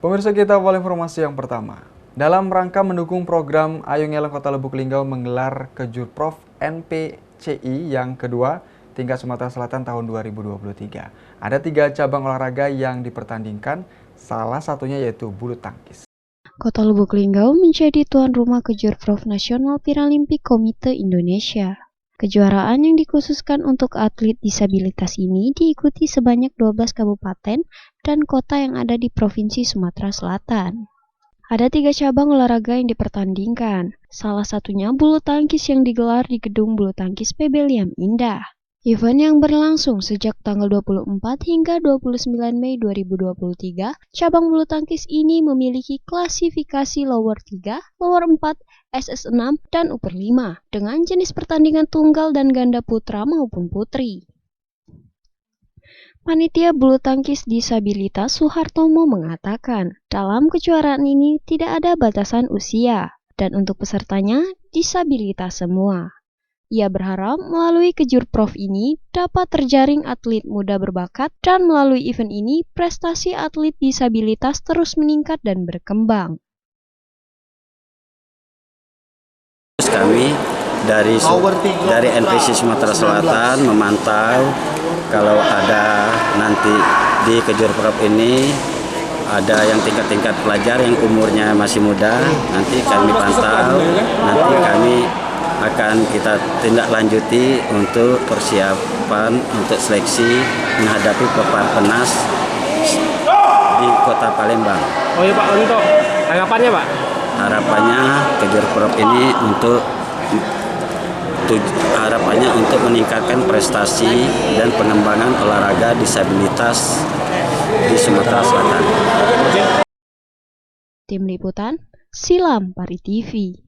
Pemirsa, kita awal informasi yang pertama. Dalam rangka mendukung program Ayo Ngelong Kota Lubuk Linggau menggelar Kejurprov NPCI yang kedua tingkat Sumatera Selatan tahun 2023. Ada 3 cabang olahraga yang dipertandingkan, salah satunya yaitu bulu tangkis. Kota Lubuk Linggau menjadi tuan rumah Kejurprov Nasional Paralimpik Komite Indonesia. Kejuaraan yang dikhususkan untuk atlet disabilitas ini diikuti sebanyak 12 kabupaten dan kota yang ada di Provinsi Sumatera Selatan. Ada 3 cabang olahraga yang dipertandingkan, salah satunya bulu tangkis yang digelar di Gedung Bulu Tangkis PB Liam Indah. Event yang berlangsung sejak tanggal 24 hingga 29 Mei 2023, cabang bulu tangkis ini memiliki klasifikasi lower 3, lower 4, SS6, dan upper 5 dengan jenis pertandingan tunggal dan ganda putra maupun putri. Panitia bulu tangkis disabilitas Suhartomo mengatakan, dalam kejuaraan ini tidak ada batasan usia dan untuk pesertanya disabilitas semua. Ia berharap melalui Kejurprov ini dapat terjaring atlet muda berbakat dan melalui event ini prestasi atlet disabilitas terus meningkat dan berkembang. Kami dari NPC Sumatera Selatan memantau kalau ada nanti di Kejurprov ini ada yang tingkat-tingkat pelajar yang umurnya masih muda, nanti kami pantau, nanti kami akan kita tindak lanjuti untuk persiapan untuk seleksi menghadapi Peparpenas di Kota Palembang. Oh iya Pak, untuk harapannya Pak? Harapannya Kejurprov ini harapannya untuk meningkatkan prestasi dan pengembangan olahraga disabilitas di Sumatera Selatan. Tim Liputan, Silam Pari TV.